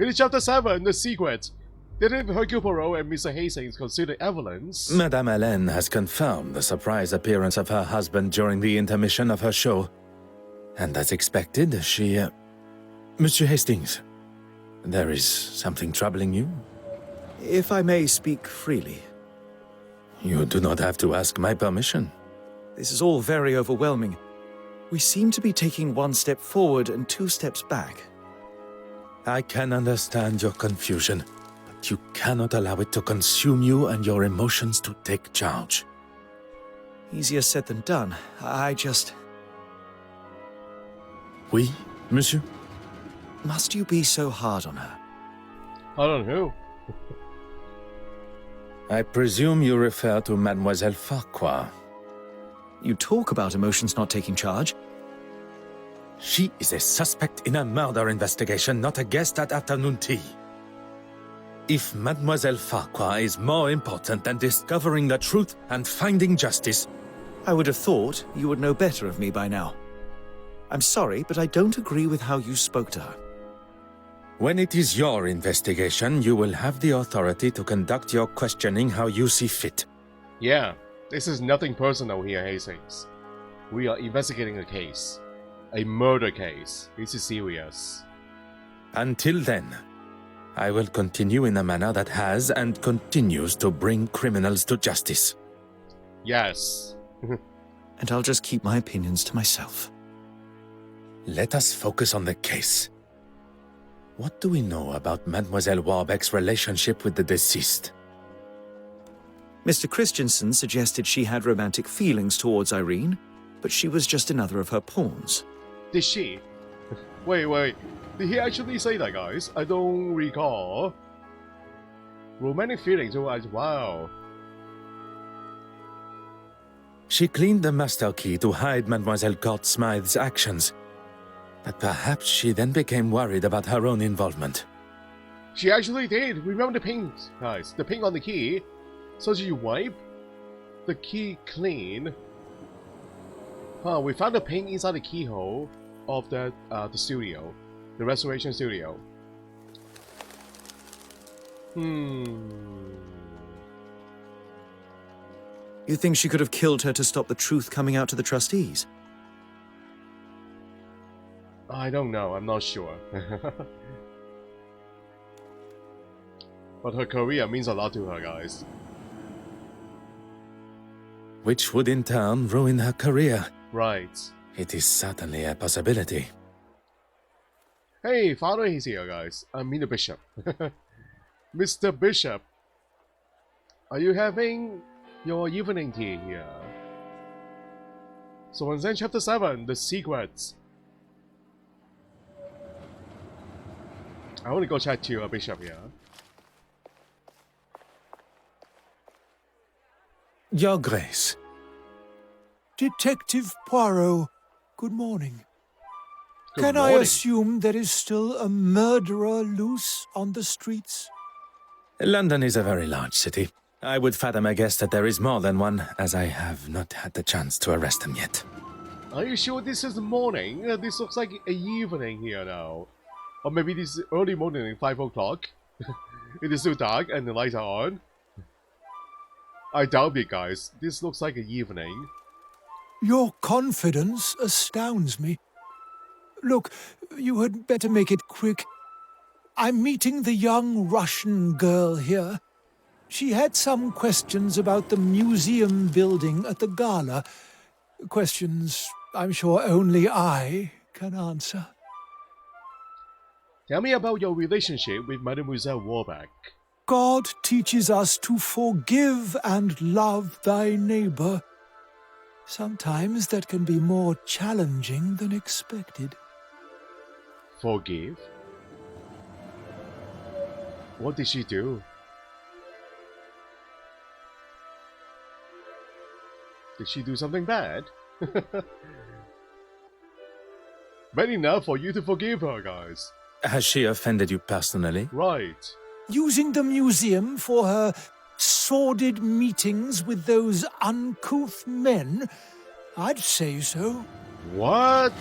In Chapter 7, The Secret, didn't Hercule Poirot and Mr. Hastings consider evidence? Madame Hélène has confirmed the surprise appearance of her husband during the intermission of her show. And as expected, she... Monsieur Hastings, there is something troubling you? If I may speak freely. You do not have to ask my permission. This is all very overwhelming. We seem to be taking one step forward and two steps back. I can understand your confusion, but you cannot allow it to consume you and your emotions to take charge. Easier said than done. I just... Oui, monsieur? Must you be so hard on her? I don't know. I presume you refer to Mademoiselle Farquhar. You talk about emotions not taking charge. She is a suspect in a murder investigation, not a guest at afternoon tea. If Mademoiselle Farquhar is more important than discovering the truth and finding justice... I would have thought you would know better of me by now. I'm sorry, but I don't agree with how you spoke to her. When it is your investigation, you will have the authority to conduct your questioning how you see fit. Yeah, this is nothing personal here, Hastings. We are investigating a case. A murder case. This is serious. Until then, I will continue in a manner that has and continues to bring criminals to justice. Yes. And I'll just keep my opinions to myself. Let us focus on the case. What do we know about Mademoiselle Warbeck's relationship with the deceased? Mr. Christensen suggested she had romantic feelings towards Irene, but she was just another of her pawns. Did she? Wait. Did he actually say that, guys? I don't recall. Romantic feelings, wow. She cleaned the master key to hide Mademoiselle Court Smythe's actions. But perhaps she then became worried about her own involvement. She actually did. Remember the ping, guys. The ping on the key. So she wipe the key clean. We found the ping inside the keyhole of the studio. The restoration studio. You think she could have killed her to stop the truth coming out to the trustees? I don't know, I'm not sure. But her career means a lot to her, guys. Which would in turn ruin her career. Right. It is certainly a possibility. Hey, Father is here, guys. I mean the Bishop. Mr. Bishop, are you having your evening tea here? So in Chapter 7, The Secrets. I want to go chat to Bishop here. Your Grace. Detective Poirot, good morning. Good Can morning. I assume there is still a murderer loose on the streets? London is a very large city. I would fathom a guess that there is more than one, as I have not had the chance to arrest him yet. Are you sure this is the morning? This looks like an evening here now. Or maybe this is early morning, 5 o'clock. It is still dark and the lights are on. I doubt it, guys. This looks like an evening. Your confidence astounds me. Look, you had better make it quick. I'm meeting the young Russian girl here. She had some questions about the museum building at the gala. Questions I'm sure only I can answer. Tell me about your relationship with Mademoiselle Warbeck. God teaches us to forgive and love thy neighbor. Sometimes that can be more challenging than expected. Forgive? What did she do? Did she do something bad? Bad enough for you to forgive her, guys. Has she offended you personally? Right. Using the museum for her sordid meetings with those uncouth men? I'd say so. What?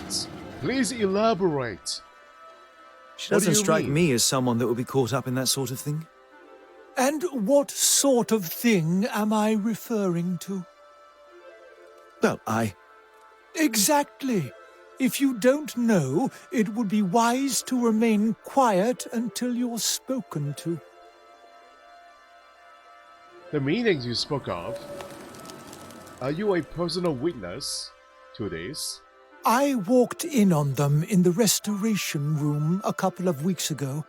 Please elaborate. She What do doesn't you strike mean? me as someone that would be caught up in that sort of thing. And what sort of thing am I referring to? Well, Exactly. If you don't know, it would be wise to remain quiet until you're spoken to. The meetings you spoke of, are you a personal witness to this? I walked in on them in the restoration room a couple of weeks ago.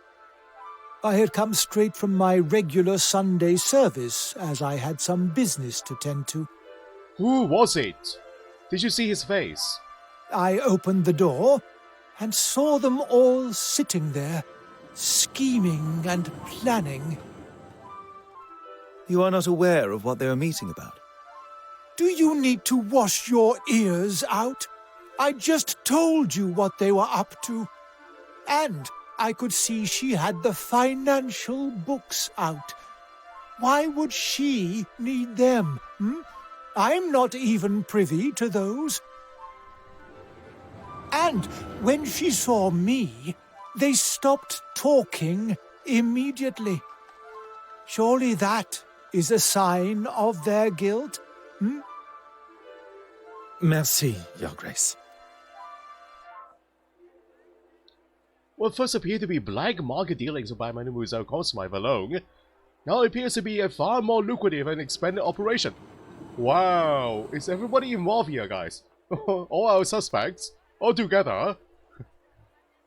I had come straight from my regular Sunday service, as I had some business to tend to. Who was it? Did you see his face? I opened the door and saw them all sitting there, scheming and planning. you are not aware of what they were meeting about. Do you need to wash your ears out? I just told you what they were up to. And I could see she had the financial books out. Why would she need them? I'm not even privy to those. And when she saw me, they stopped talking immediately. Surely that is a sign of their guilt? Merci, Your Grace. What first appeared to be black market dealings by Mademoiselle Cosmive alone, now appears to be a far more lucrative and expanded operation. Wow, is everybody involved here, guys? All our suspects, all together?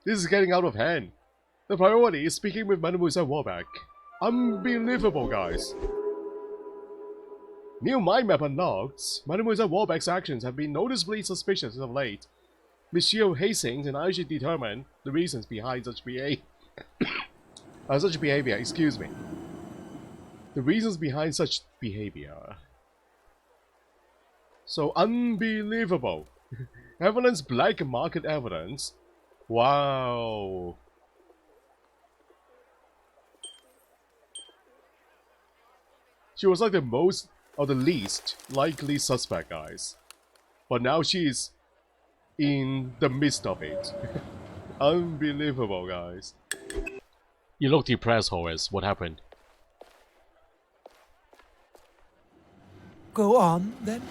This is getting out of hand. The priority is speaking with Mademoiselle Warbeck. Unbelievable, guys. New mind map unlocked. Mademoiselle Warbeck's actions have been noticeably suspicious of late. Monsieur Hastings and I should determine the reasons behind such behavior. Excuse me. The reasons behind such behavior. So unbelievable. Evidence, black market evidence. Wow. She was like the most or the least likely suspect, guys. But now she's in the midst of it. Unbelievable, guys. You look depressed, Horace. What happened? Go on, then.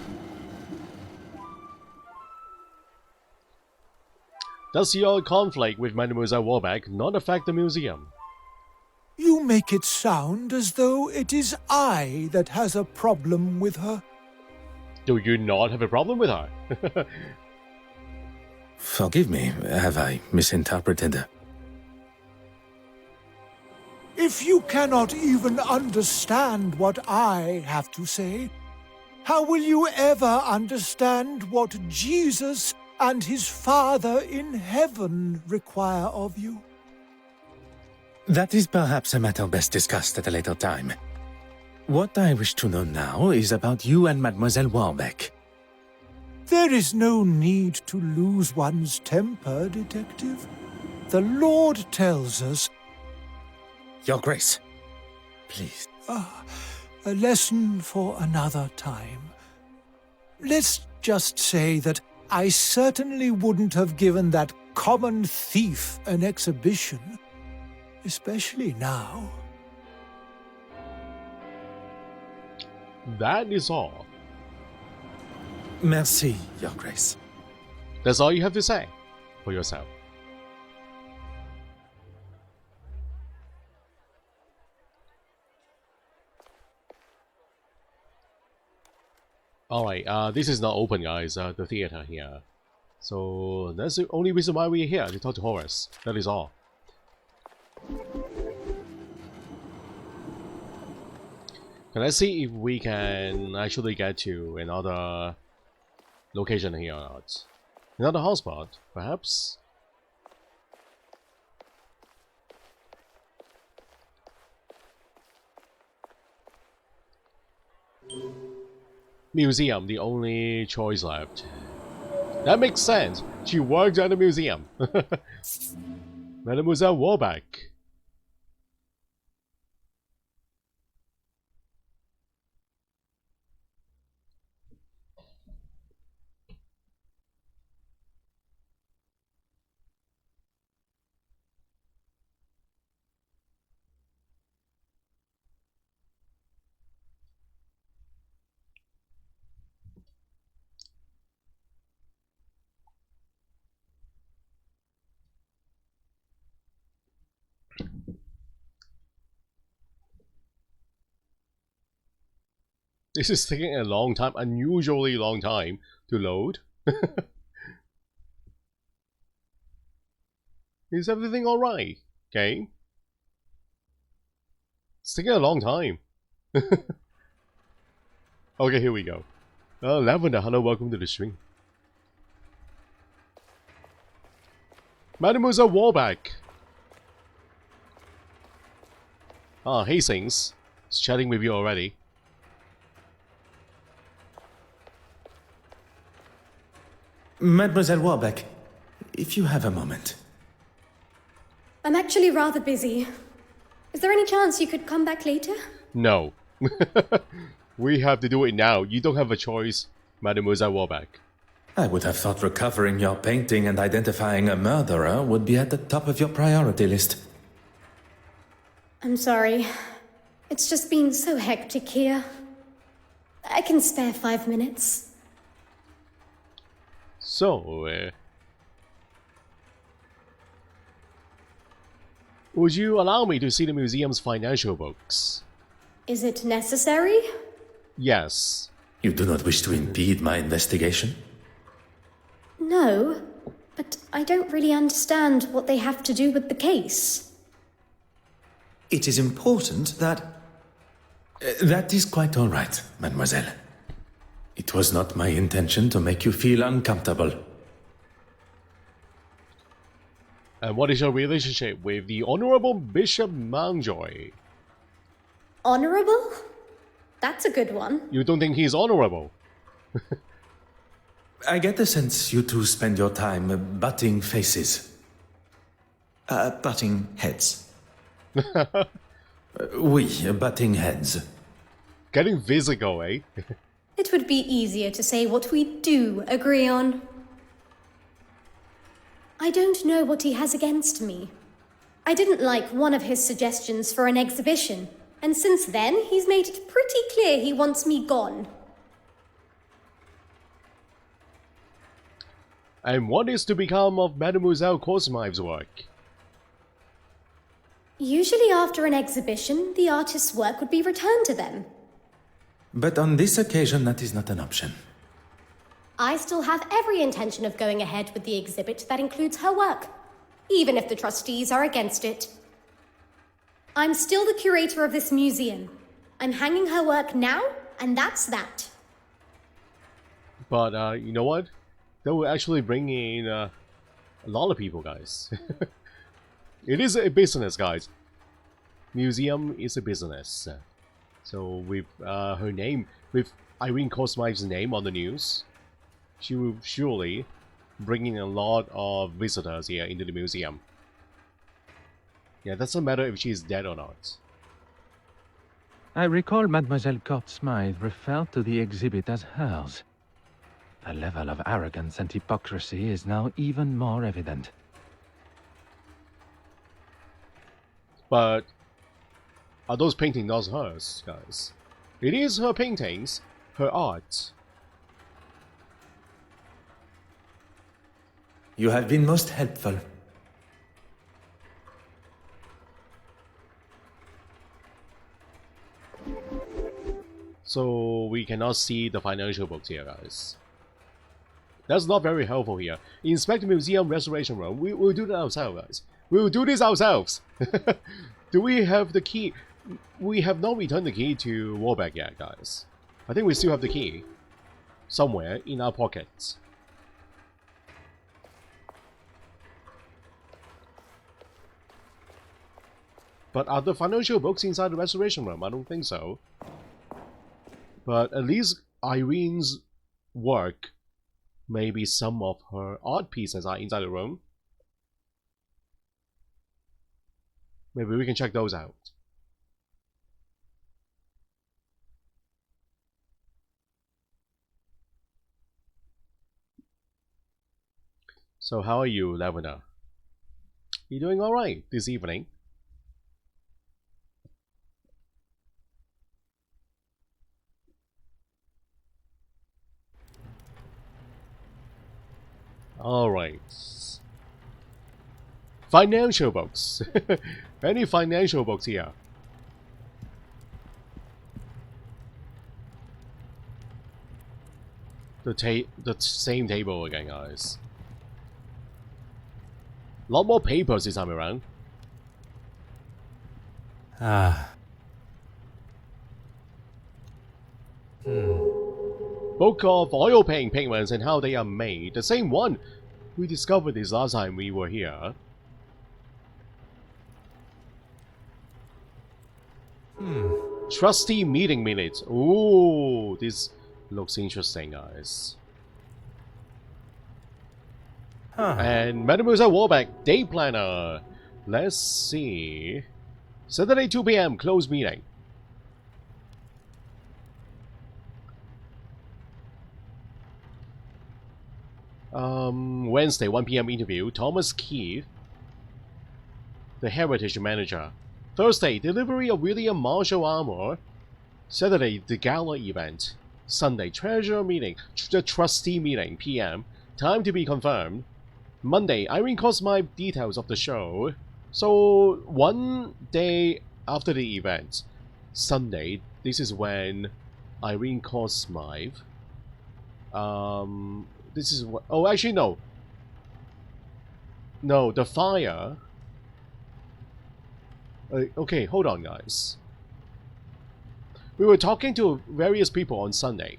Does your conflict with Mademoiselle Warbeck not affect the museum? You make it sound as though it is I that has a problem with her. Do you not have a problem with her? Forgive me, have I misinterpreted? If you cannot even understand what I have to say, how will you ever understand what Jesus and his Father in heaven require of you? That is perhaps a matter best discussed at a later time. What I wish to know now is about you and Mademoiselle Warbeck. There is no need to lose one's temper, Detective. The Lord tells us... Your Grace, please. A lesson for another time. Let's just say that I certainly wouldn't have given that common thief an exhibition, especially now. That is all. Merci, Your Grace. That's all you have to say for yourself. Alright, this is not open, guys, the theater here. So that's the only reason why we're here, to talk to Horace. That is all. Can I see if we can actually get to another location here or not? Another hotspot, perhaps? Museum, the only choice left. That makes sense. She works at the museum. Mademoiselle Warbeck. This is taking a long time, unusually long time to load. Is everything alright? Okay. It's taking a long time. Okay, here we go. Lavender, hello, welcome to the stream. Mademoiselle Warbeck. Ah, Hastings is chatting with you already. Mademoiselle Warbeck, if you have a moment. I'm actually rather busy. Is there any chance you could come back later? No. We have to do it now. You don't have a choice, Mademoiselle Warbeck. I would have thought recovering your painting and identifying a murderer would be at the top of your priority list. I'm sorry. It's just been so hectic here. I can spare 5 minutes. So, would you allow me to see the museum's financial books? Is it necessary? Yes. You do not wish to impede my investigation? No, but I don't really understand what they have to do with the case. It is important that... That is quite all right, mademoiselle. It was not my intention to make you feel uncomfortable. And what is your relationship with the Honorable Bishop Mountjoy? Honorable? That's a good one. You don't think he's honorable? I get the sense you two spend your time butting faces. Butting heads. Oui, butting heads. Getting physical, eh? It would be easier to say what we do agree on. I don't know what he has against me. I didn't like one of his suggestions for an exhibition, and since then he's made it pretty clear he wants me gone. And what is to become of Mademoiselle Cosmive's work? Usually after an exhibition, the artist's work would be returned to them. But on this occasion, that is not an option. I still have every intention of going ahead with the exhibit that includes her work, even if the trustees are against it. I'm still the curator of this museum. I'm hanging her work now, and that's that. But, you know what? That will actually bring in a lot of people, guys. It is a business, guys. Museum is a business. So with her name, with Irene Cosmive's name on the news, she will surely bring in a lot of visitors here into the museum. Yeah, it doesn't matter if she's dead or not. I recall Mademoiselle Court-Smythe referred to the exhibit as hers. The level of arrogance and hypocrisy is now even more evident. But are those paintings not hers, guys? It is her paintings, her art. You have been most helpful. So we cannot see the financial books here, guys. That's not very helpful here. Inspect the museum restoration room. We'll do that ourselves, guys. We'll do this ourselves. Do we have the key? We have not returned the key to Warbeck yet, guys. I think we still have the key somewhere in our pockets. But are the financial books inside the restoration room? I don't think so. But at least Irene's work, maybe some of her art pieces are inside the room. Maybe we can check those out. So how are you, Lavender? You doing alright this evening? Alright. Financial books. Any financial books here? the same table again, guys. A lot more papers this time around. Book of oil paint pigments and how they are made. The same one we discovered this last time we were here. Trustee meeting minutes. Ooh, this looks interesting, guys. And Mademoiselle Warbeck, day planner. Let's see. Saturday 2 p.m. close meeting. Wednesday 1 p.m. interview. Thomas Keith, the heritage manager. Thursday, delivery of William Marshall armor. Saturday, the gala event. Sunday, treasurer meeting, the trustee meeting, PM. Time to be confirmed. Monday, Irene Cosmide details of the show. So, one day after the event, Sunday, this is when Irene Cosmide. This is what. Oh, actually, no. No, the fire. Okay, hold on, guys. We were talking to various people on Sunday.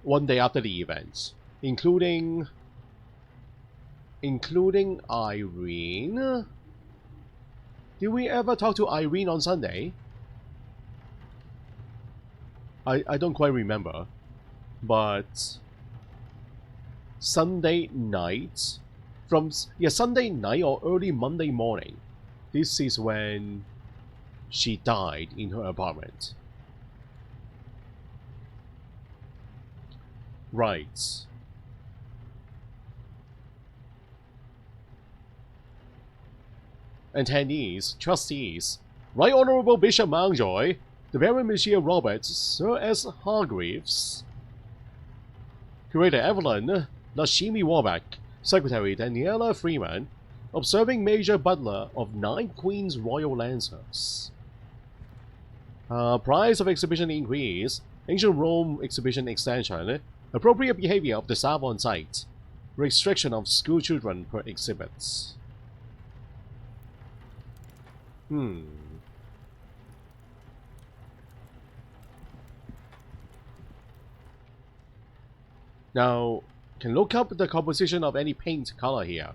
One day after the event. Including Irene. Did we ever talk to Irene on Sunday? I don't quite remember. But Sunday night, Sunday night or early Monday morning, this is when she died in her apartment. Right. Attendees, trustees, Right Honourable Bishop Mountjoy, the Baron Monsieur Roberts, Sir S. Hargreaves, Curator Evelyn, Lashimi Warbeck, Secretary Daniela Freeman, Observing Major Butler of 9 Queens Royal Lancers. Price of exhibition increase, Ancient Rome exhibition extension, appropriate behavior of the staff on site, restriction of school children per exhibits. Now, can look up the composition of any paint color here.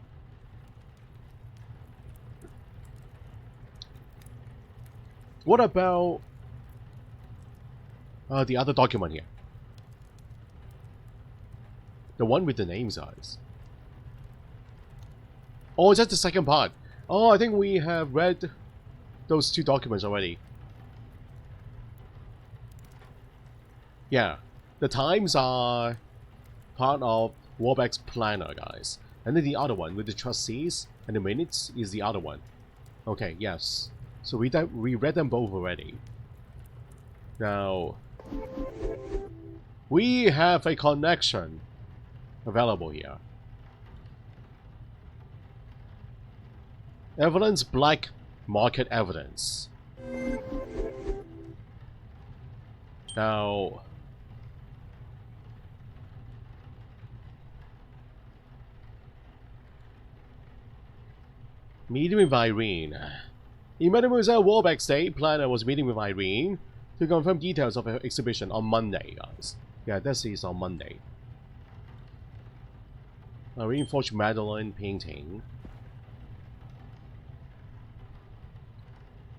What about the other document here? The one with the names, guys. Oh, that's the second part. Oh, I think we have read those 2 documents already. Yeah, the times are part of Warbeck's planner, guys. And then the other one with the trustees and the minutes is the other one. Okay, yes. So we read them both already. Now, we have a connection available here. Evidence, black market evidence. Now, meeting with Irene. In Mademoiselle Warbeck's day, planner was meeting with Irene to confirm details of her exhibition on Monday, guys. Yeah, this is on Monday. Irene forged Madeline painting.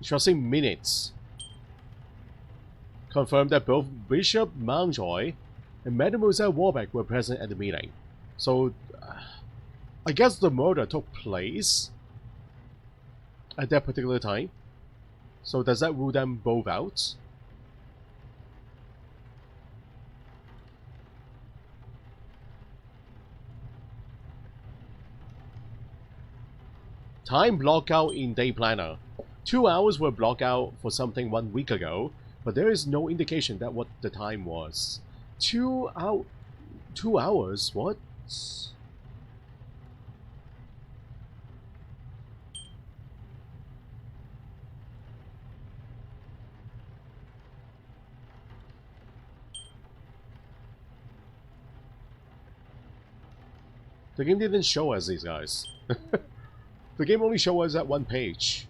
Trustee minutes confirmed that both Bishop Mountjoy and Mademoiselle Warbeck were present at the meeting. So, I guess the murder took place at that particular time. So does that rule them both out? Time block out in day planner. 2 hours were blocked out for something 1 week ago, but there is no indication that what the time was. 2 hours? What? The game didn't show us these guys. The game only showed us that one page.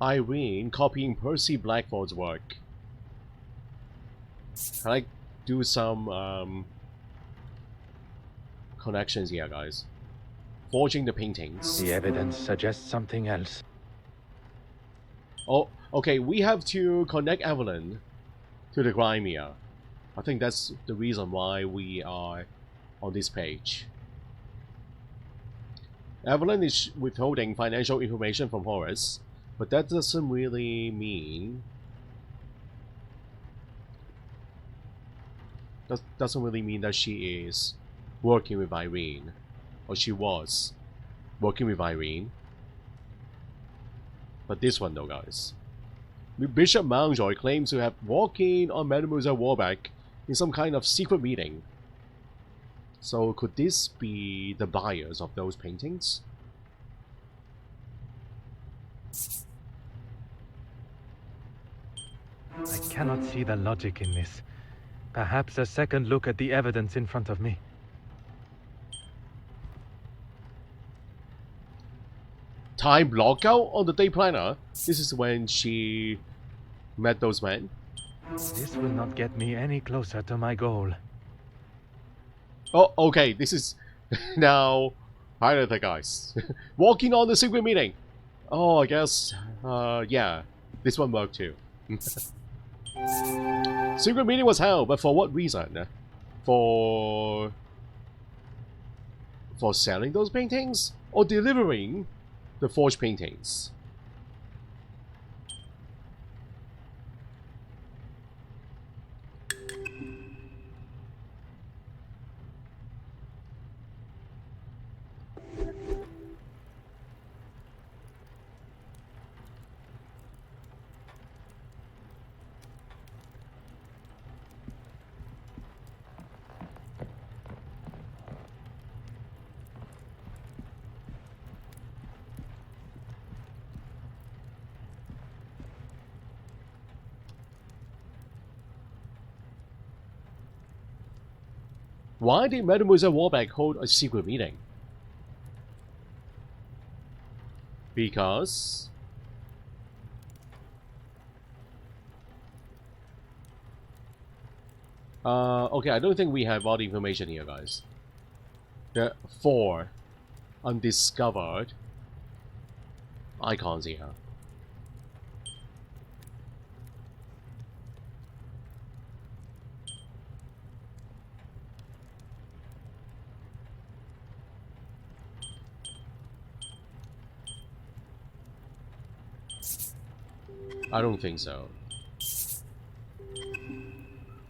Irene copying Percy Blackford's work. Can I do some connections here, guys? Forging the paintings. The evidence suggests something else. Oh, okay, we have to connect Evelyn to the crime here. I think that's the reason why we are on this page. Evelyn is withholding financial information from Horace, but that doesn't really mean... doesn't really mean that she is working with Irene. Or she was working with Irene. But this one though, guys. Bishop Mountjoy claims to have walked in on Mademoiselle Warbeck in some kind of secret meeting. So could this be the buyers of those paintings? I cannot see the logic in this. Perhaps a second look at the evidence in front of me. Time blockout on the day planner? This is when she met those men? This will not get me any closer to my goal. Oh, okay, this is now Agatha, guys. Walking on the secret meeting. Oh, I guess, yeah, this one worked too. Secret meeting was held, but for what reason? For selling those paintings? Or delivering the forged paintings? Why did Mademoiselle Warbeck hold a secret meeting? Because... okay, I don't think we have all the information here, guys. There are 4 undiscovered icons here. I don't think so.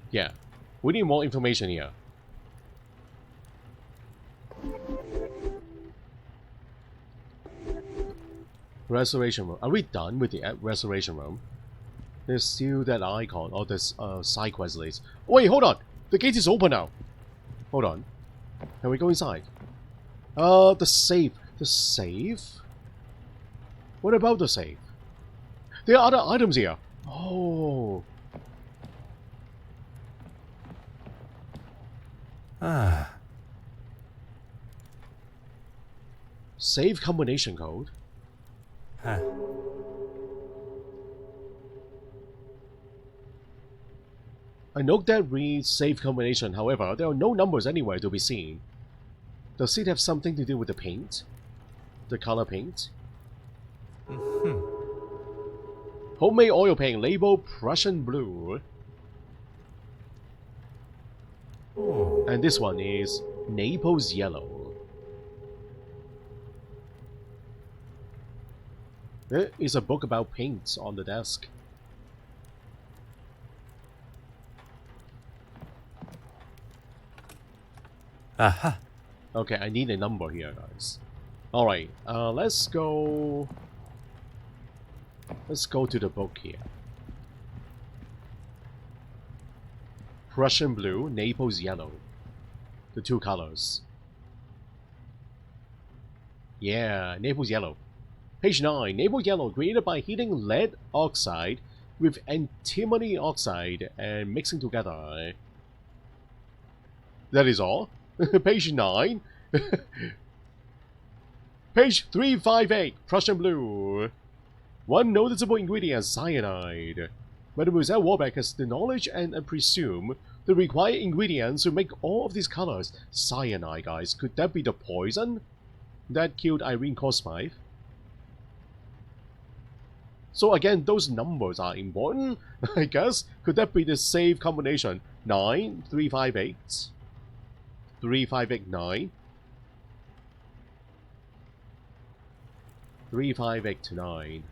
Yeah, we need more information here. Restoration room. Are we done with the restoration room? There's still that icon or this side quest list. Wait, hold on! The gate is open now! Hold on. Can we go inside? The safe. The safe? What about the safe? There are other items here. Oh. Ah. Save combination code. Huh. A note that reads save combination, however, there are no numbers anywhere to be seen. Does it have something to do with the paint? The color paint? Homemade oil paint labeled Prussian blue. Oh. And this one is Naples yellow. There is a book about paints on the desk. Aha. Okay, I need a number here, guys. Alright, let's go... Let's go to the book here. Prussian blue, Naples yellow. The 2 colors. Yeah, Naples yellow. Page 9. Naval yellow created by heating lead oxide with antimony oxide and mixing together. That is all. Page 9. Page 358. Prussian blue. One noticeable ingredient, cyanide. Mademoiselle Warbeck has the knowledge and presume the required ingredients to make all of these colors. Cyanide, guys. Could that be the poison that killed Irene Cosmythe? So again, those numbers are important, I guess. Could that be the safe combination? 9, 3, 5, 8. 3, 5, 8, 9. 3, 5, 8, 9.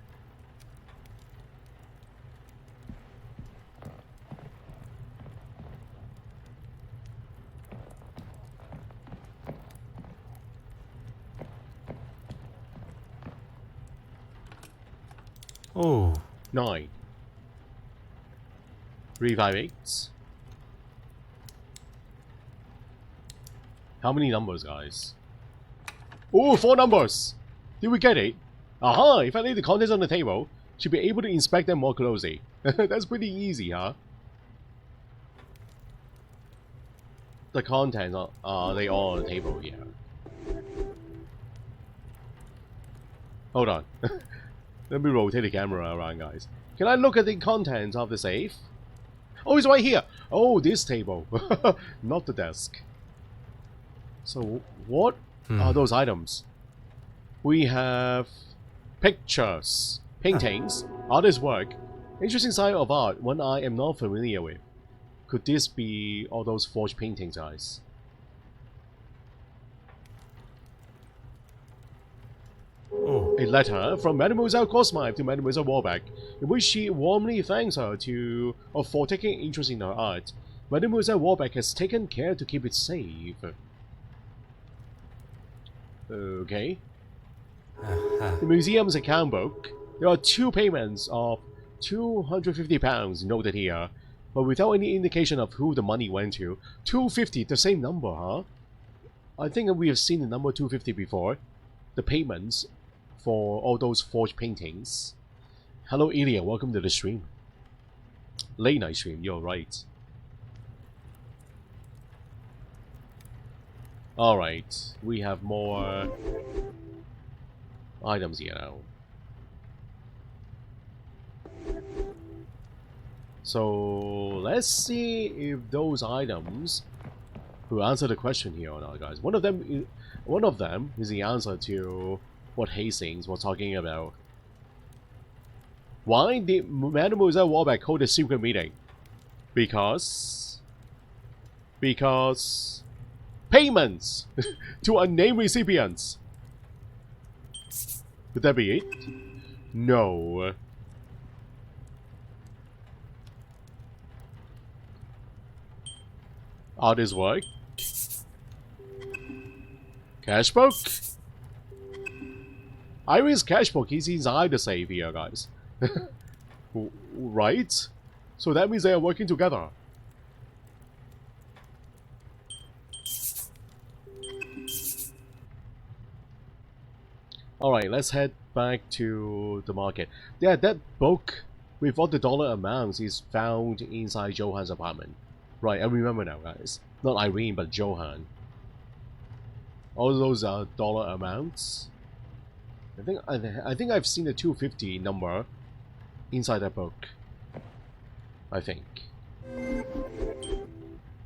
Oh. 9. 3, 5, 8. How many numbers, guys? Oh, 4 numbers! Did we get it? Aha! If I lay the contents on the table, she'll be able to inspect them more closely. That's pretty easy, huh? The contents are they all on the table here? Hold on. Let me rotate the camera around, guys. Can I look at the contents of the safe? Oh, it's right here! Oh, this table. Not the desk. So, what are those items? We have pictures, paintings, artist work, interesting side of art, one I am not familiar with. Could this be all those forged paintings, guys? Oh. A letter from Mademoiselle Cosmythe to Mademoiselle Warbeck, in which she warmly thanks her for taking interest in her art. Mademoiselle Warbeck has taken care to keep it safe. Okay. The museum's account book. There are 2 payments of £250 noted here, but without any indication of who the money went to. 250, the same number, huh? I think we have seen the number 250 before. The payments for all those forged paintings. Hello, Ilya. Welcome to the stream. Late night stream. You're right. Alright. We have more items here now. So let's see if those items will answer the question here or not, guys. One of them is the answer to what Hastings was talking about. Why did Mademoiselle Warbeck hold a secret meeting? Because payments to unnamed recipients. Could that be it? No. Artist work. Cashbook. Iris cashbook is inside the safe here, guys. Right? So that means they are working together. Alright, let's head back to the market. Yeah, that book with all the dollar amounts is found inside Johan's apartment. Right, I remember now, guys. Not Irene, but Johan. All those are dollar amounts. I think I've seen the 250 number inside that book. I think.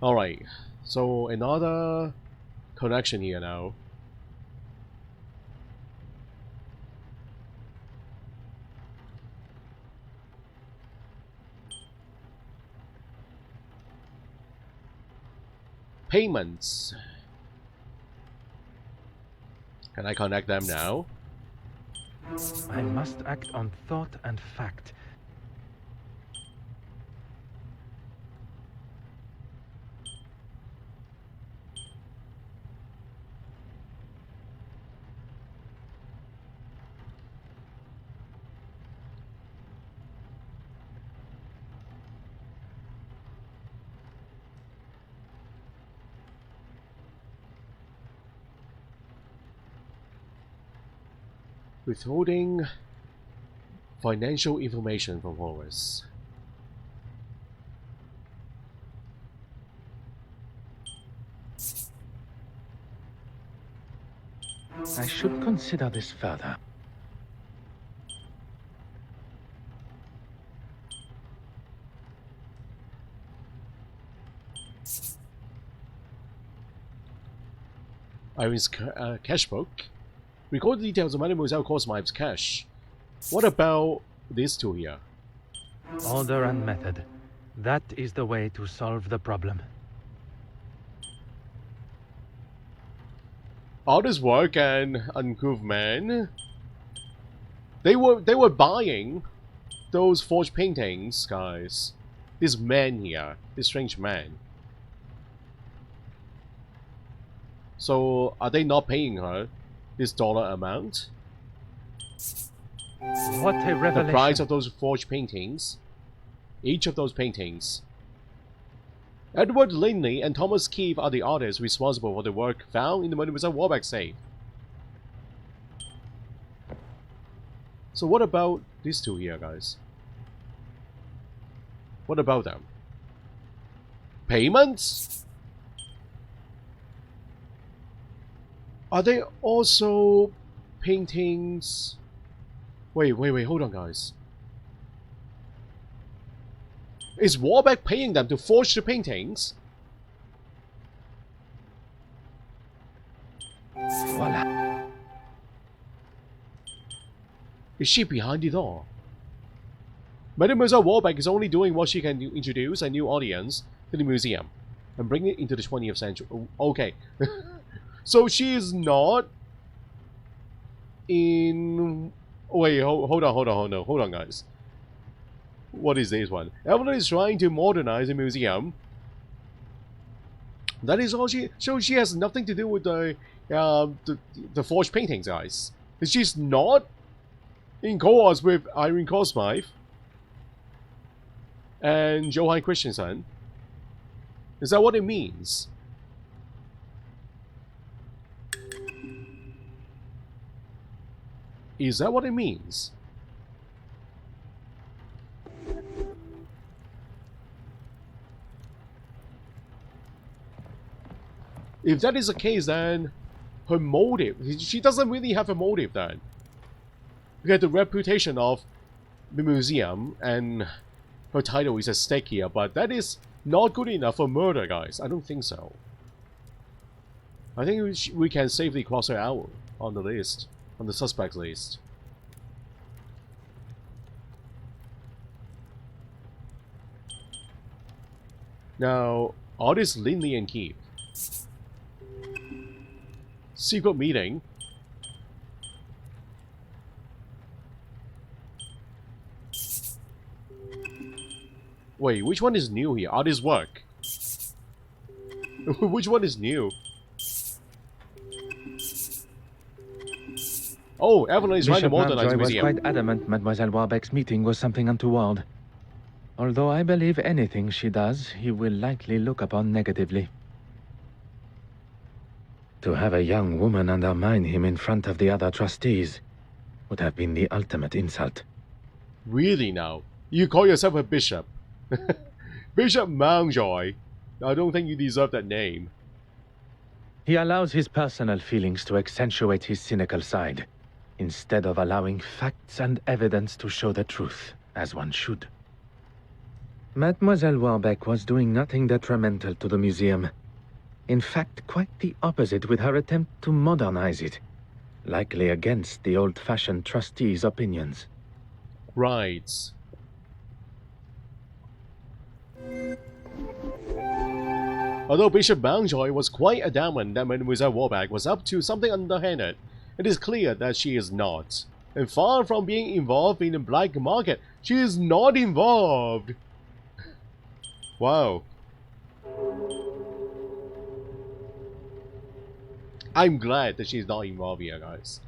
Alright, so another connection here now. Payments. Can I connect them now? I must act on thought and fact. Withholding financial information from Horace. I should consider this further. Irene's cash book. Record the details of Mademoiselle Cosmive's cash. What about these two here? Order and method. That is the way to solve the problem. Artist work and uncouth man. They were buying those forged paintings, guys. This man here, this strange man. So are they not paying her this dollar amount? What a revelation. The price of those forged paintings. Each of those paintings. Edward Linley and Thomas Keefe are the artists responsible for the work found in the Mademoiselle Warbeck safe. So what about these two here, guys? What about them? Payments? Are they also paintings? Wait, hold on, guys. Is Warbeck paying them to forge the paintings? Voila. Is she behind it all? Mademoiselle Warbeck is only doing what she can to introduce a new audience to the museum and bring it into the 20th century. Okay. So she is not in... Wait, hold on, guys. What is this one? Evelyn is trying to modernize the museum. That is all she... So she has nothing to do with the forged paintings, guys. She's not in cohorts with Irene Cosmive and Johan Christensen. Is that what it means? Is that what it means? If that is the case, then her motive... She doesn't really have a motive then. Because the reputation of the museum and her title is at stake here, but that is not good enough for murder, guys. I don't think so. I think we can safely cross her out on the list. On the suspects list. Now, artists Linley and Keefe. Secret meeting. Wait, which one is new here? Artist work. Which one is new? Oh, Evelyn is trying to modernize the was museum. quite adamant Mademoiselle Warbeck's meeting was something untoward. Although I believe anything she does, he will likely look upon negatively. To have a young woman undermine him in front of the other trustees would have been the ultimate insult. Really now? You call yourself a bishop? Bishop Mountjoy? I don't think you deserve that name. He allows his personal feelings to accentuate his cynical side, instead of allowing facts and evidence to show the truth, as one should. Mademoiselle Warbeck was doing nothing detrimental to the museum. In fact, quite the opposite with her attempt to modernize it, likely against the old-fashioned trustees' opinions. Right. Although Bishop Mountjoy was quite adamant that Mademoiselle Warbeck was up to something underhanded, it is clear that she is not. And far from being involved in the black market, she is not involved! Wow. I'm glad that she's not involved here, guys.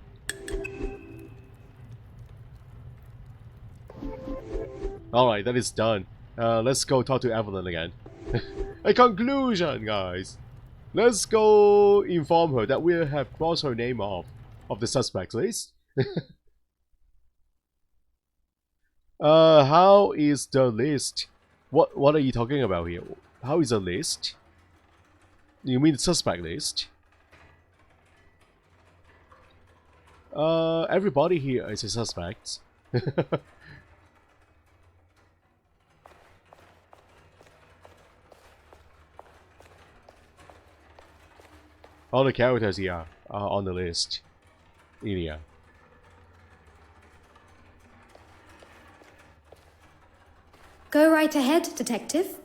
Alright, that is done. Let's go talk to Evelyn again. A conclusion, guys. Let's go inform her that we have crossed her name off of the suspects list. How is the list? What are you talking about here? How is the list? You mean the suspect list? Everybody here is a suspect. All the characters here are on the list. Ilya. Go right ahead, Detective.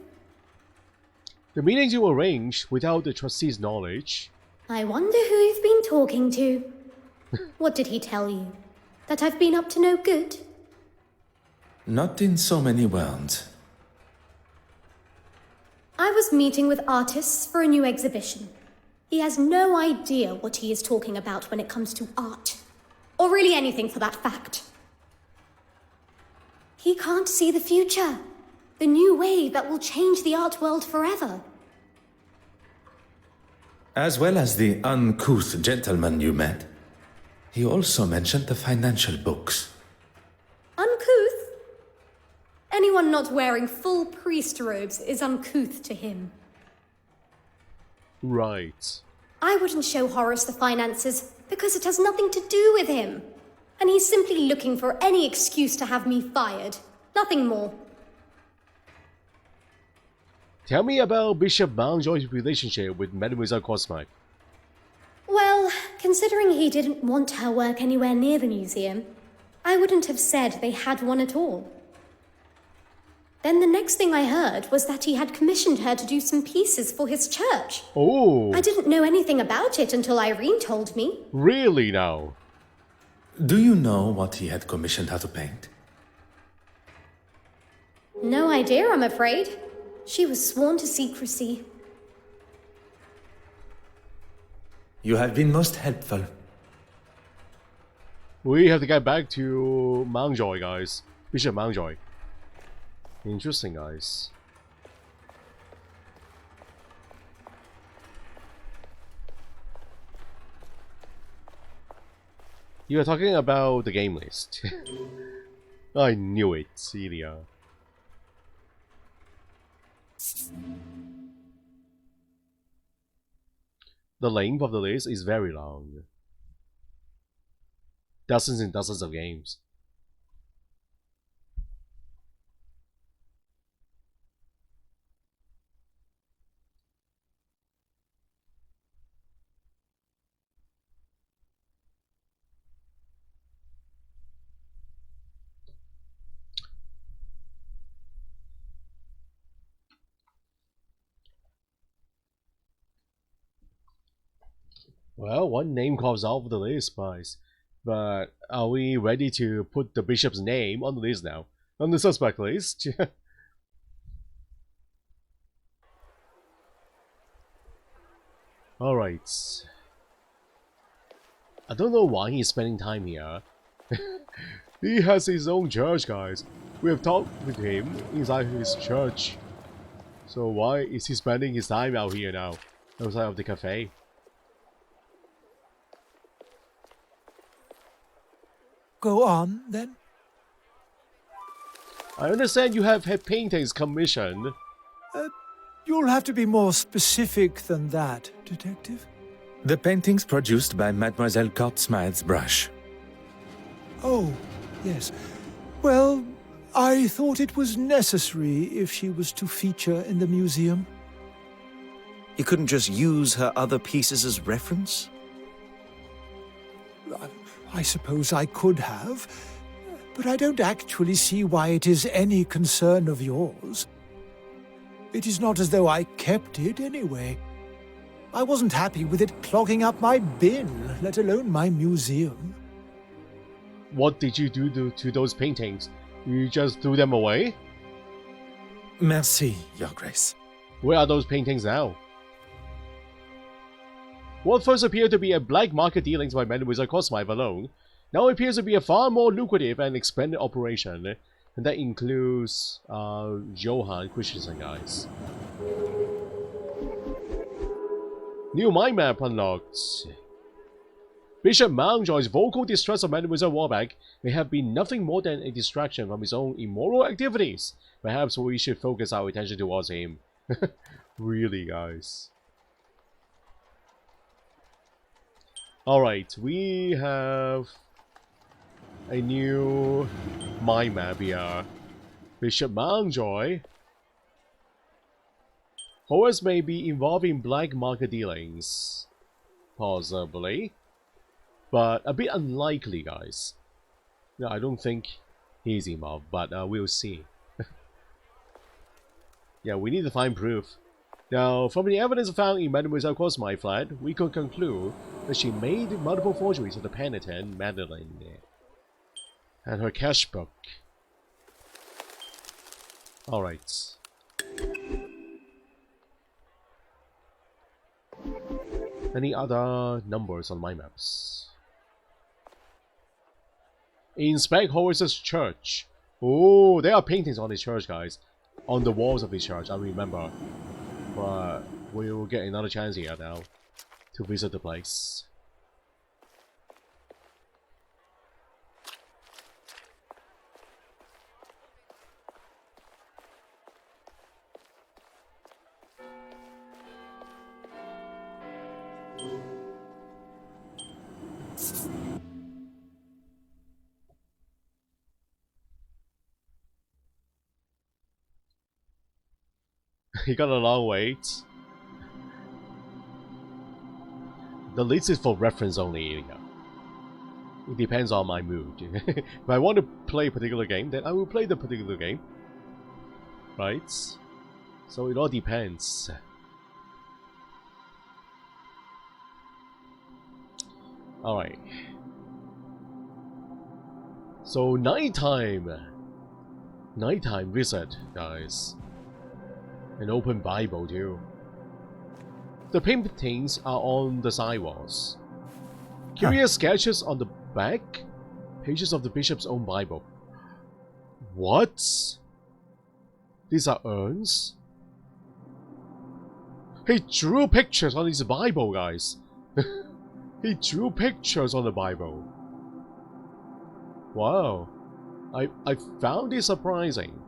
The meetings you arrange without the trustee's knowledge. I wonder who you've been talking to. What did he tell you? That I've been up to no good? Not in so many words. I was meeting with artists for a new exhibition. He has no idea what he is talking about when it comes to art. Or really anything for that fact. He can't see the future. The new wave that will change the art world forever. As well as the uncouth gentleman you met, he also mentioned the financial books. Uncouth? Anyone not wearing full priest robes is uncouth to him. Right. I wouldn't show Horace the finances because it has nothing to do with him. And he's simply looking for any excuse to have me fired. Nothing more. Tell me about Bishop Mountjoy's relationship with Mademoiselle Cosmic. Well, considering he didn't want her work anywhere near the museum, I wouldn't have said they had one at all. Then the next thing I heard was that he had commissioned her to do some pieces for his church. Oh. I didn't know anything about it until Irene told me. Really now? Do you know what he had commissioned her to paint? No idea, I'm afraid. She was sworn to secrecy. You have been most helpful. We have to get back to Mountjoy, guys. Bishop Mountjoy. Interesting, guys. You are talking about the game list. I knew it, Celia. The length of the list is very long. Dozens and dozens of games. Well, one name comes off the list, guys. But are we ready to put the bishop's name on the list now? On the suspect list? Alright. I don't know why he's spending time here. He has his own church, guys. We have talked with him inside his church. So why is he spending his time out here now? Outside of the cafe? Go on, then. I understand you have had paintings commissioned. You'll have to be more specific than that, Detective. The paintings produced by Mademoiselle Cortsmith's brush. Oh, yes. Well, I thought it was necessary if she was to feature in the museum. You couldn't just use her other pieces as reference? I suppose I could have, but I don't actually see why it is any concern of yours. It is not as though I kept it anyway. I wasn't happy with it clogging up my bin, let alone my museum. What did you do to those paintings? You just threw them away? Merci, Your Grace. Where are those paintings now? What first appeared to be a black market dealings by Mademoiselle Cosmic alone, now appears to be a far more lucrative and expanded operation, and that includes Johann Christensen, guys. New mind map unlocked. Bishop Mountjoy's vocal distrust of Mademoiselle Warbeck may have been nothing more than a distraction from his own immoral activities. Perhaps we should focus our attention towards him. Really, guys. Alright, we have a new mind map here. Bishop Mountjoy. Horace may be involved in black market dealings. Possibly. But a bit unlikely, guys. No, I don't think he's involved, but we'll see. Yeah, we need to find proof. Now, from the evidence found in Mademoiselle Cosmy's flat, we could conclude that she made multiple forgeries of the penitent Madeline and her cash book. Alright. Any other numbers on my maps? Inspect Horace's church. Oh, there are paintings on his church, guys. On the walls of his church, I remember. But we will get another chance here now to visit the place. He got a long wait. The list is for reference only. It depends on my mood. If I want to play a particular game, then I will play the particular game. Right? So it all depends. Alright. So nighttime visit, guys. An open Bible too. The paintings are on the side walls. Curious sketches on the back pages of the bishop's own Bible. What? These are urns? He drew pictures on his Bible, guys. He drew pictures on the Bible. Wow. I found it surprising.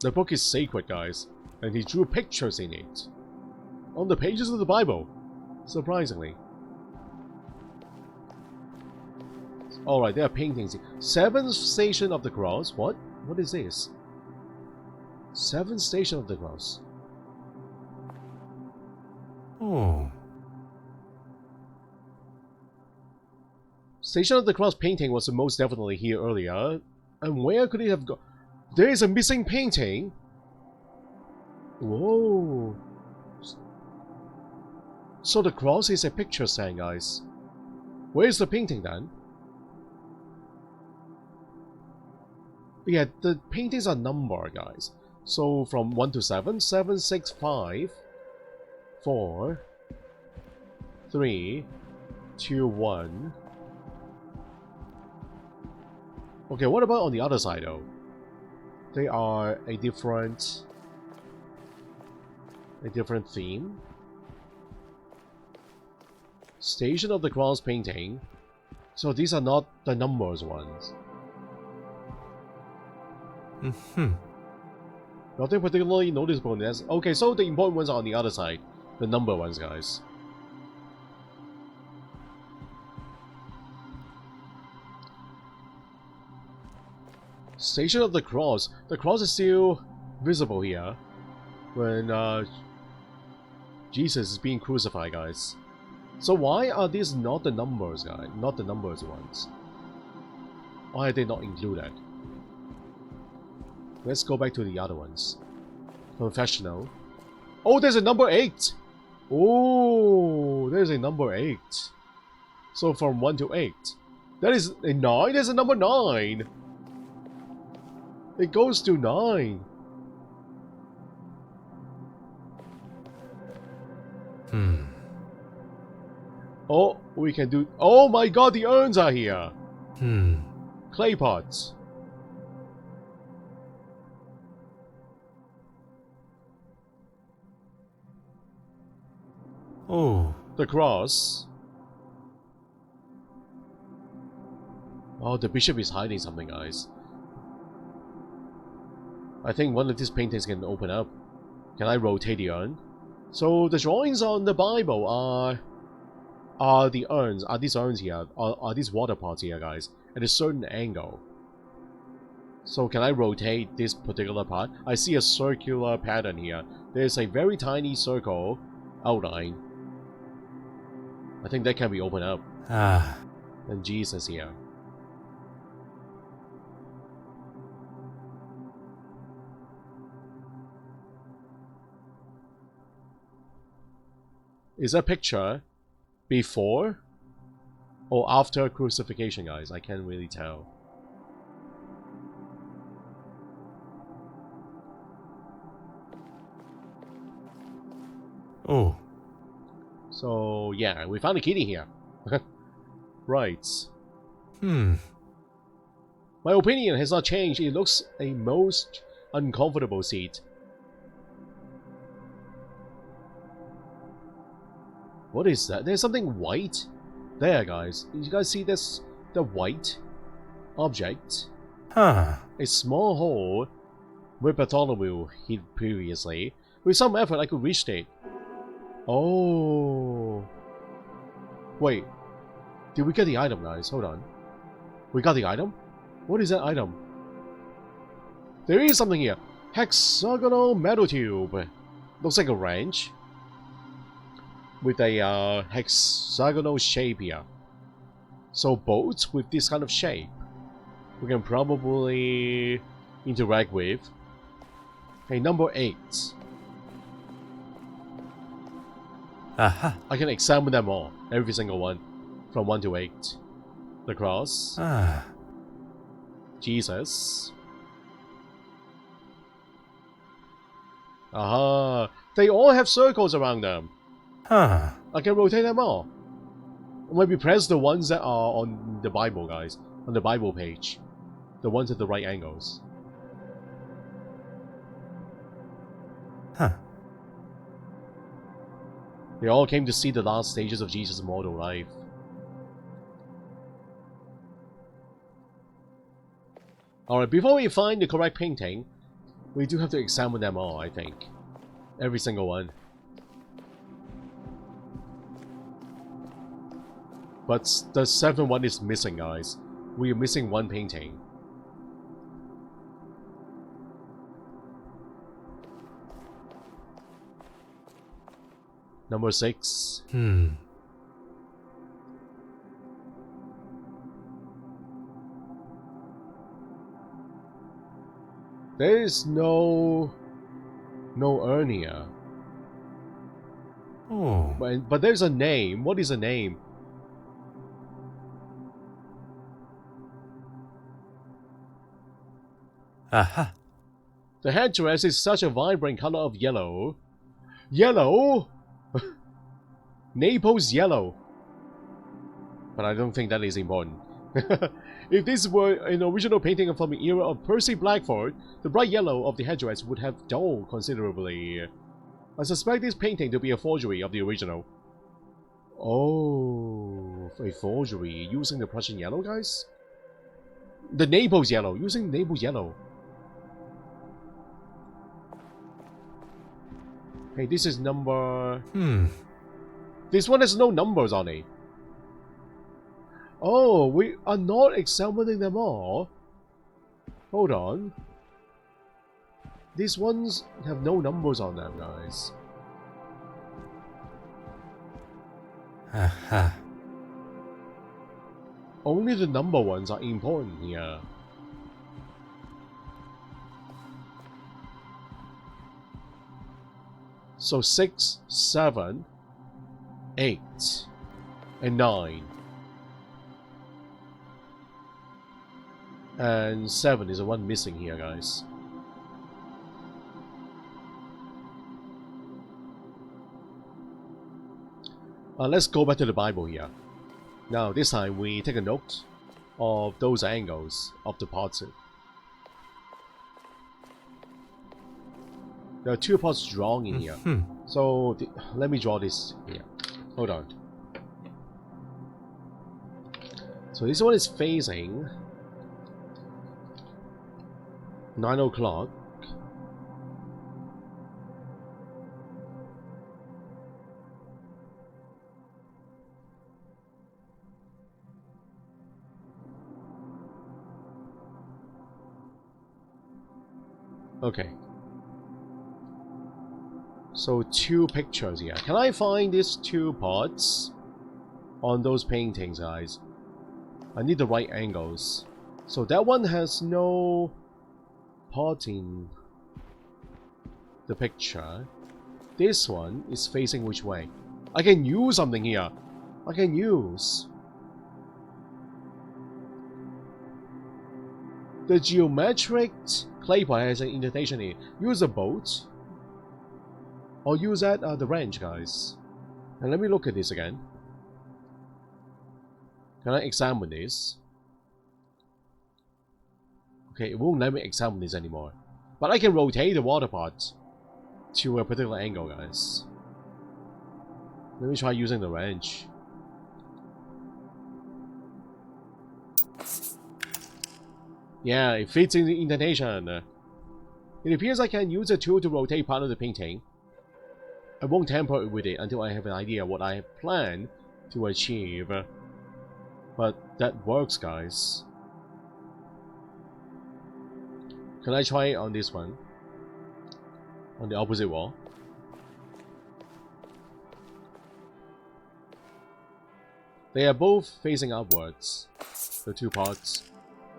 The book is sacred, guys, and he drew pictures in it. On the pages of the Bible. Surprisingly. Alright, there are paintings. Seventh Station of the Cross. What? What is this? Seventh Station of the Cross. Oh. Station of the Cross painting was most definitely here earlier. And where could it have gone? There is a missing painting. Whoa. So the cross is a picture stand, guys. Where is the painting then? Yeah, the paintings are numbered, guys. So from 1 to 7, 7, 6, 5, 4, 3, 2, 1. Okay, what about on the other side though? They are a different theme. Station of the Cross painting. So these are not the numbers ones. Nothing particularly noticeable in this. Okay, so the important ones are on the other side. The number ones, guys. Station of the Cross. The cross is still visible here when Jesus is being crucified, guys. So why are these not the numbers, guys? Not the numbers ones. Why are they not included? Let's go back to the other ones. Confessional. Oh, there's a number 8! Oh, there's a number 8. So from 1 to 8. That is a 9? There's a number 9! It goes to 9. Oh, we can do... Oh my god, the urns are here! Clay pots. Oh. The cross. Oh, the bishop is hiding something, guys. I think one of these paintings can open up. Can I rotate the urn? So the drawings on the Bible are the urns. Are these urns here? Are these water pots here, guys? At a certain angle. So can I rotate this particular part? I see a circular pattern here. There's a very tiny circle outline. I think that can be opened up. Ah. And Jesus here. Is that picture before or after crucifixion, guys? I can't really tell. Oh. So, yeah, we found a kitty here. Right. My opinion has not changed. It looks a most uncomfortable seat. What is that? There's something white there, guys. You guys see this? The white object? Huh. A small hole where Bartholomew hid previously. With some effort, I could reach it. Oh. Wait. Did we get the item, guys? Hold on. We got the item? What is that item? There is something here. Hexagonal metal tube. Looks like a wrench. With a hexagonal shape here. So bolts with this kind of shape we can probably interact with. Okay, number 8. Aha. I can examine them all, every single one, from 1 to 8. The cross, Ah. Jesus. Aha, they all have circles around them. Huh. I can rotate them all. Or maybe press the ones that are on the Bible, guys. On the Bible page. The ones at the right angles. Huh. They all came to see the last stages of Jesus' mortal life. Alright, before we find the correct painting, we do have to examine them all, I think. Every single one. But the 7th one is missing, guys. We are missing one painting. Number 6. There is no urn here. Oh. But there's a name. What is a name? Aha. The headdress is such a vibrant color of yellow. Yellow? Naples yellow. But I don't think that is important. If this were an original painting from the era of Percy Blackford, the bright yellow of the headdress would have dulled considerably. I suspect this painting to be a forgery of the original. Oh, a forgery using the Prussian yellow, guys? The Naples yellow, using Naples yellow. Hey, this is number... This one has no numbers on it. Oh, we are not examining them all. Hold on. These ones have no numbers on them, guys. Aha. Only the number ones are important here. So 6, 7, 8, and 9. And 7 is the one missing here, guys. Let's go back to the Bible here. Now, this time we take a note of those angles of the parts. There are 2 parts drawn in here. So, let me draw this here. Hold on. So this one is facing 9 o'clock. Okay. So 2 pictures here. Can I find these 2 pots on those paintings, guys? I need the right angles. So that one has no pot in the picture. This one is facing which way? I can use something here. I can use the geometric clay pot has an indentation here. Use a boat. Or use that the wrench, guys. And let me look at this again. Can I examine this? Okay, it won't let me examine this anymore. But I can rotate the water pot to a particular angle, guys. Let me try using the wrench. Yeah, it fits in the indentation. It appears I can use a tool to rotate part of the painting. I won't tamper with it until I have an idea what I plan to achieve. But that works, guys. Can I try it on this one? On the opposite wall? They are both facing upwards. The 2 parts.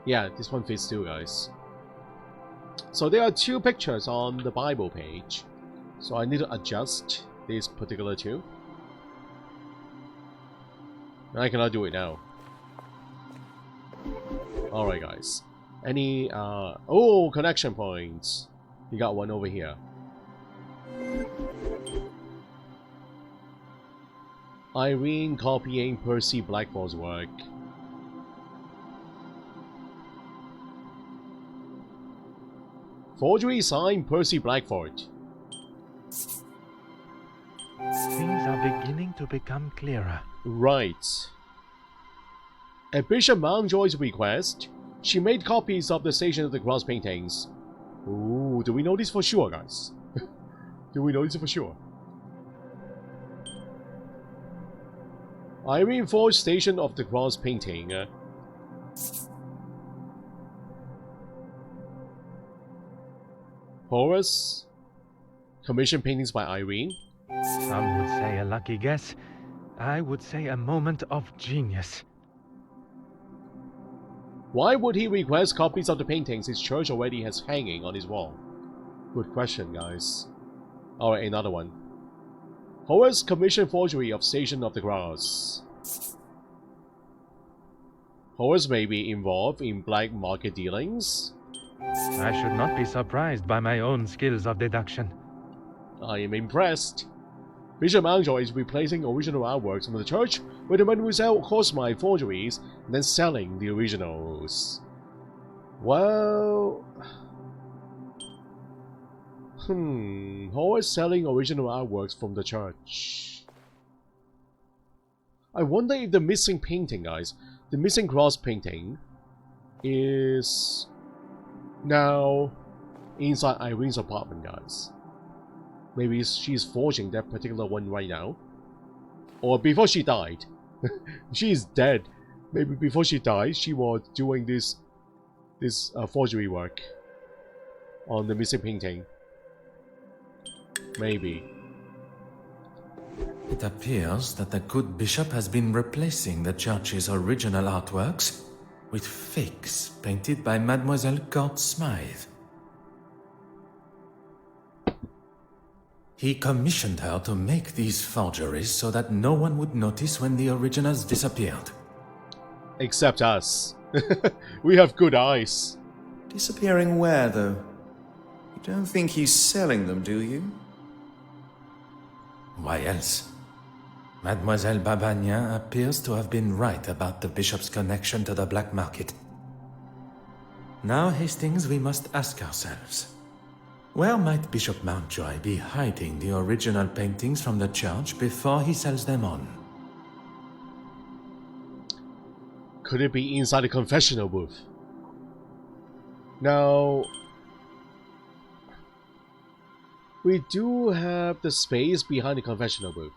Yeah, this one fits too, guys. So there are 2 pictures on the Bible page. So I need to adjust this particular 2. And I cannot do it now. Alright, guys. Any, oh, connection points. You got one over here. Irene copying Percy Blackford's work. Forgery signed Percy Blackford. Things are beginning to become clearer. Right. At Bishop Mountjoy's request, she made copies of the Station of the Cross paintings. Ooh, do we know this for sure, guys? Do we know this for sure? Irene forged Station of the Cross painting. Horace commissioned paintings by Irene. Some would say a lucky guess. I would say a moment of genius. Why would he request copies of the paintings his church already has hanging on his wall? Good question, guys. Alright, another one. Horace commissioned forgery of Station of the Cross. Horace may be involved in black market dealings. I should not be surprised by my own skills of deduction. I am impressed. Bishop Mountjoy is replacing original artworks from the church with the Mademoiselle Cosmide forgeries and then selling the originals. Well... Horace selling original artworks from the church. I wonder if the missing painting, guys, the missing cross painting is now inside Irene's apartment, guys. Maybe she's forging that particular one right now. Or before she died. She is dead. Maybe before she died, she was doing this forgery work on the missing painting. Maybe. It appears that the good bishop has been replacing the church's original artworks with fakes painted by Mademoiselle Court Smythe. He commissioned her to make these forgeries so that no one would notice when the originals disappeared. Except us. We have good eyes. Disappearing where, though? You don't think he's selling them, do you? Why else? Mademoiselle Babagnan appears to have been right about the bishop's connection to the black market. Now, Hastings, we must ask ourselves, Where might Bishop Mountjoy be hiding the original paintings from the church before he sells them on? Could it be inside the confessional booth? Now, we do have the space behind the confessional booth.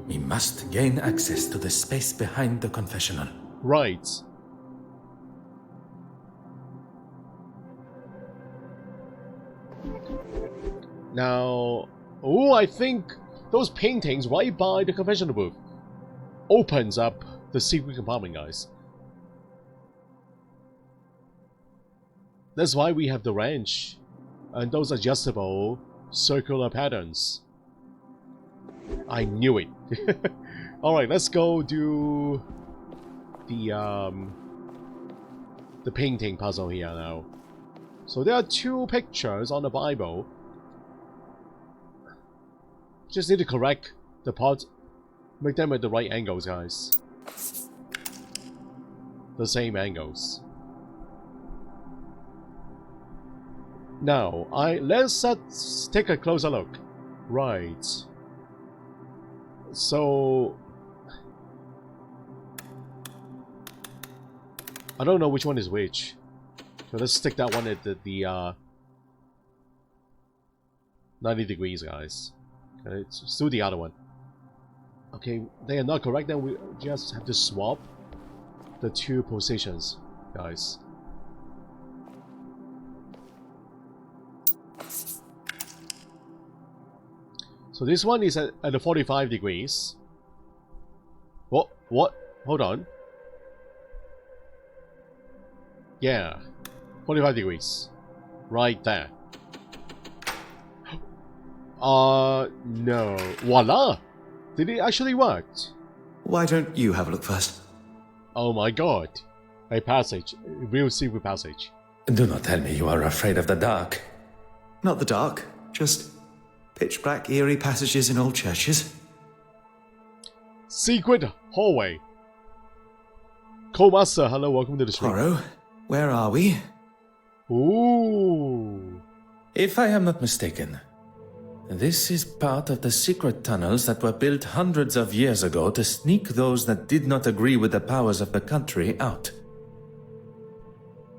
We must gain access to the space behind the confessional. Right. Now, oh, I think those paintings right by the confessional booth opens up the secret compartment, guys. That's why we have the wrench and those adjustable circular patterns. I knew it. Alright, let's go do the painting puzzle here now. So there are two pictures on the Bible. Just need to correct the part, make them at the right angles, guys. The same angles. Now, let's take a closer look. Right. So, I don't know which one is which. So let's stick that one at the 90 degrees, guys. Okay, let's do the other one. Okay, they are not correct, then we just have to swap the two positions, guys. So this one is at the 45 degrees. What? Hold on. Yeah. 45 degrees. Right there. No. Voila! Did it actually work? Why don't you have a look first? Oh my god. A passage. A real secret passage. Do not tell me you are afraid of the dark. Not the dark, just pitch black, eerie passages in old churches. Secret hallway. Co-master, hello, welcome to the stream. Poirot, where are we? Ooh. If I am not mistaken, this is part of the secret tunnels that were built hundreds of years ago to sneak those that did not agree with the powers of the country out.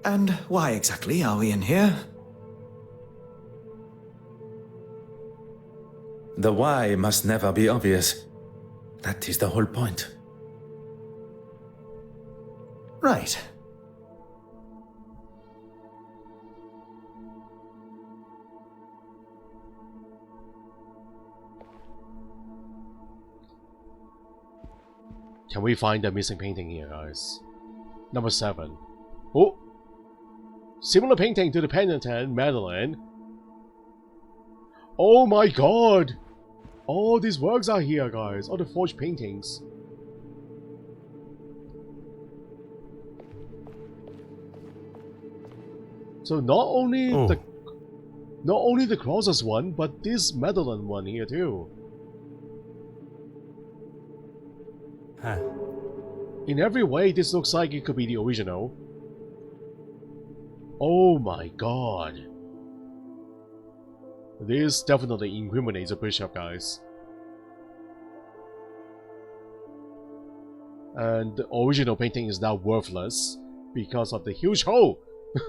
And why exactly are we in here? The why must never be obvious. That is the whole point. Right. Can we find the missing painting here, guys? Number 7. Oh! Similar painting to the penitent Madeleine. Oh my god! All these works are here, guys. All the forged paintings. So not only the crosses one, but this Madeleine one here too. Huh. In every way, this looks like it could be the original. Oh my god. This definitely incriminates a bishop, guys. And the original painting is now worthless because of the huge hole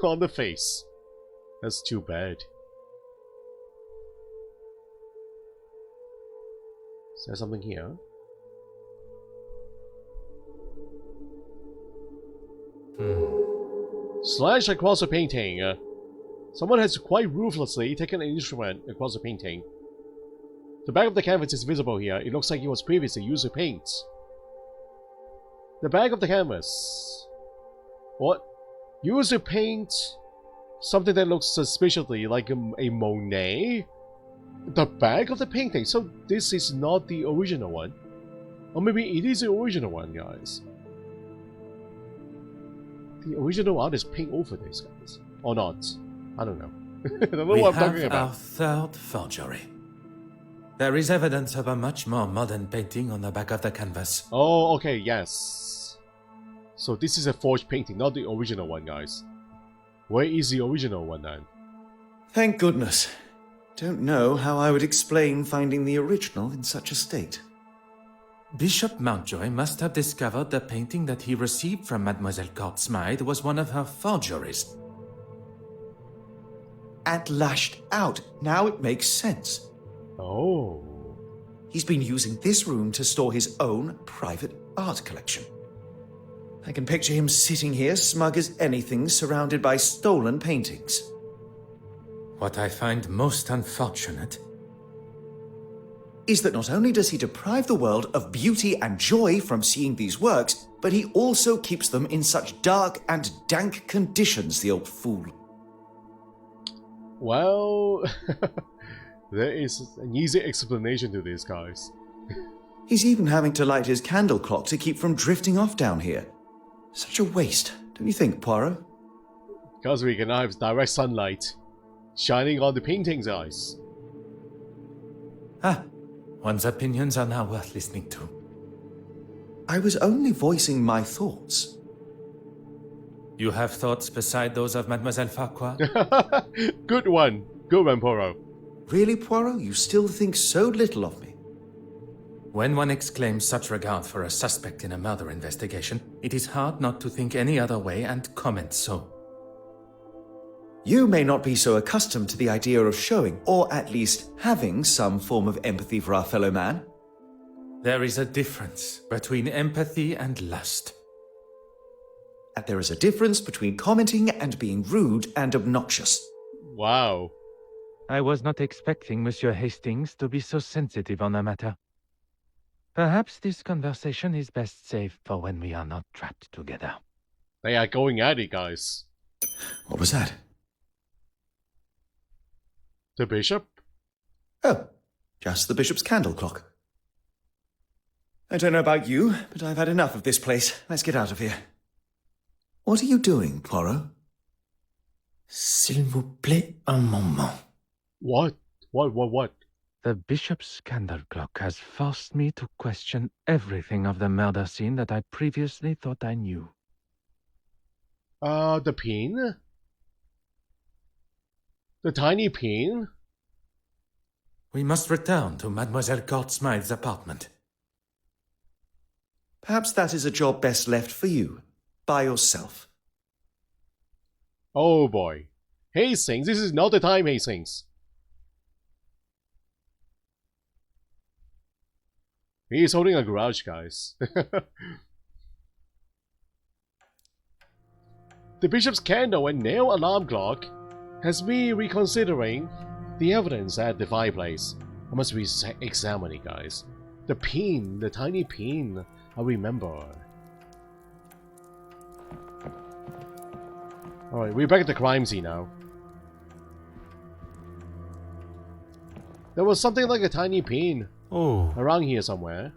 on the face. That's too bad. Is there something here? Slash across the painting. Someone has quite ruthlessly taken an instrument across the painting. The back of the canvas is visible here. It looks like it was previously used to paint. The back of the canvas. What? Used to paint something that looks suspiciously like a Monet? The back of the painting? So this is not the original one? Or maybe it is the original one, guys. The original artist paint over this, guys. Or not. I don't know. I don't know what I'm talking about. Our third forgery. There is evidence of a much more modern painting on the back of the canvas. Oh, okay, yes. So this is a forged painting, not the original one, guys. Where is the original one then? Thank goodness. Don't know how I would explain finding the original in such a state. Bishop Mountjoy must have discovered the painting that he received from Mademoiselle Court-Smythe was one of her forgeries. And lashed out. Now it makes sense. Oh. He's been using this room to store his own private art collection. I can picture him sitting here smug as anything, surrounded by stolen paintings. What I find most unfortunate is that not only does he deprive the world of beauty and joy from seeing these works, but he also keeps them in such dark and dank conditions, the old fool. Well, there is an easy explanation to this, guys. He's even having to light his candle clock to keep from drifting off down here. Such a waste, don't you think, Poirot? Because we can have direct sunlight shining on the painting's eyes. One's opinions are now worth listening to. I was only voicing my thoughts. You have thoughts beside those of Mademoiselle Farquhar? Good one, Poirot. Really, Poirot? You still think so little of me? When one exclaims such regard for a suspect in a murder investigation, it is hard not to think any other way and comment so. You may not be so accustomed to the idea of showing, or at least having, some form of empathy for our fellow man. There is a difference between empathy and lust. And there is a difference between commenting and being rude and obnoxious. Wow. I was not expecting Monsieur Hastings to be so sensitive on the matter. Perhaps this conversation is best saved for when we are not trapped together. They are going at it, guys. What was that? The bishop? Oh, just the bishop's candle clock. I don't know about you, but I've had enough of this place. Let's get out of here. What are you doing, Poirot? S'il vous plaît, un moment. What? What? The bishop's candle clock has forced me to question everything of the murder scene that I previously thought I knew. The pin? The tiny pin? We must return to Mademoiselle Court-Smythe's apartment. Perhaps that is a job best left for you, by yourself. Oh boy. Hastings, this is not the time, Hastings. He is holding a grudge, guys. The bishop's candle and nail alarm clock has me reconsidering the evidence at the fireplace. I must re-examine it, guys. The pin, the tiny pin, I remember. Alright, we're back at the crime scene now. There was something like a tiny pin around here somewhere.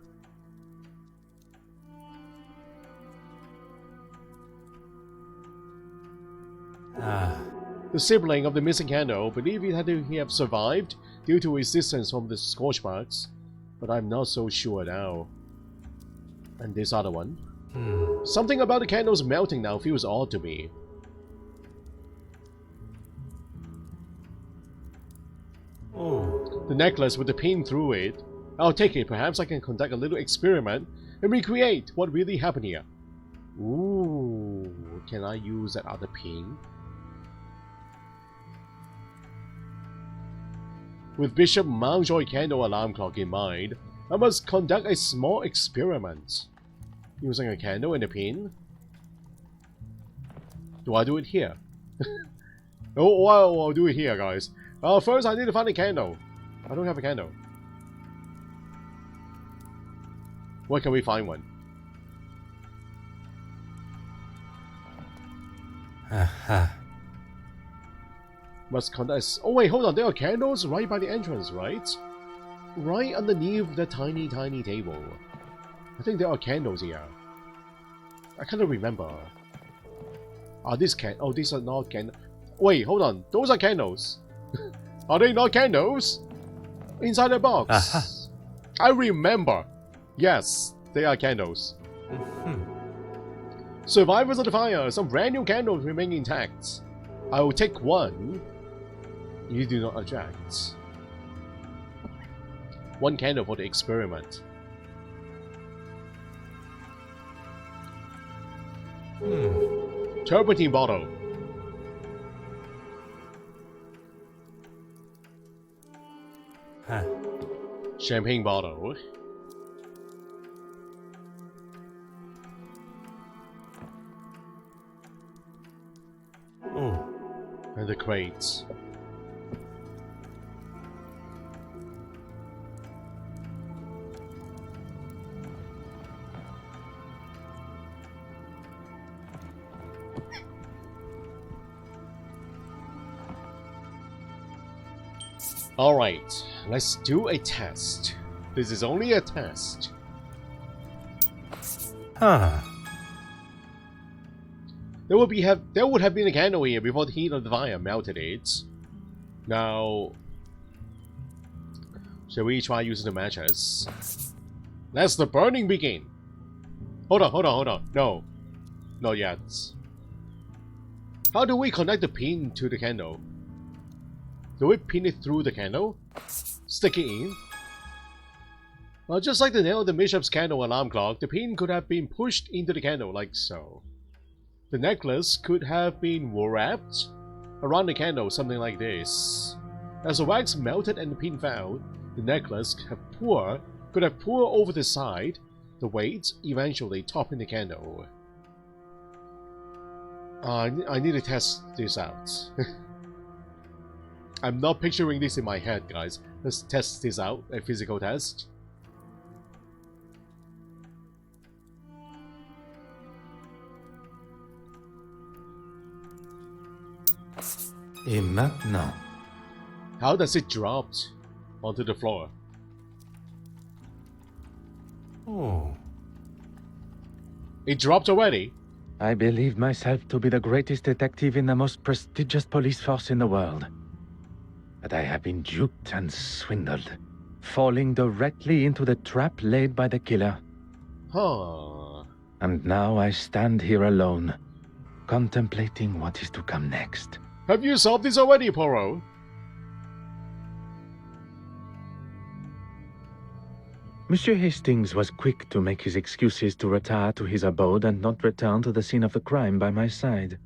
The sibling of the missing candle believed he had to have survived due to his distance from the scorch marks, but I'm not so sure now. And this other one. Something about the candles melting now feels odd to me. The necklace with the pin through it. I'll take it. Perhaps I can conduct a little experiment and recreate what really happened here. Ooh, can I use that other pin? With Bishop Mountjoy candle alarm clock in mind, I must conduct a small experiment. Using a candle and a pin? Do I do it here? Oh, well, I'll do it here, guys. First I need to find a candle. I don't have a candle. Where can we find one? Must conduct. Oh wait, hold on. There are candles right by the entrance, right? Right underneath the tiny table. I think there are candles here. I can't remember. Are these Oh, these are not candles. Wait, hold on. Those are candles. Are they not candles? Inside the box. I remember. Yes, they are candles. Survivors of the fire. Some brand new candles remain intact. I will take one. You do not object. One candle for the experiment. Turpentine bottle. Huh. Champagne bottle. Oh. And the crates. Alright, let's do a test. This is only a test. Huh. There would have been a candle here before the heat of the fire melted it. Now, shall we try using the matches? Let the burning begin. Hold on. No, not yet. How do we connect the pin to the candle? Do we pin it through the candle? Stick it in? Well, just like the nail of the bishop's candle alarm clock, the pin could have been pushed into the candle like so. The necklace could have been wrapped around the candle, something like this. As the wax melted and the pin fell, the necklace could have poured over the side, the weight eventually topping the candle. I need to test this out. I'm not picturing this in my head, guys. Let's test this out, a physical test. Et maintenant? How does it drop onto the floor? Oh. It dropped already? I believe myself to be the greatest detective in the most prestigious police force in the world. But I have been duped and swindled, falling directly into the trap laid by the killer. Huh. And now I stand here alone, contemplating what is to come next. Have you solved this already, Poirot? Monsieur Hastings was quick to make his excuses to retire to his abode and not return to the scene of the crime by my side.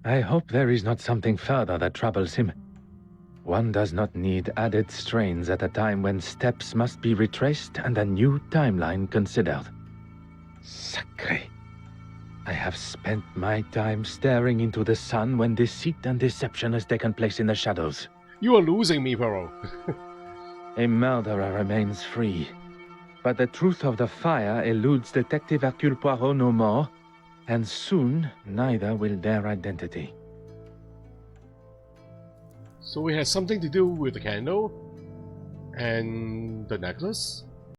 I hope there is not something further that troubles him. One does not need added strains at a time when steps must be retraced and a new timeline considered. Sacré. I have spent my time staring into the sun when deceit and deception has taken place in the shadows. You are losing me, Poirot. A murderer remains free, but the truth of the fire eludes Detective Hercule Poirot no more, and soon neither will their identity. So it has something to do with the candle and the necklace?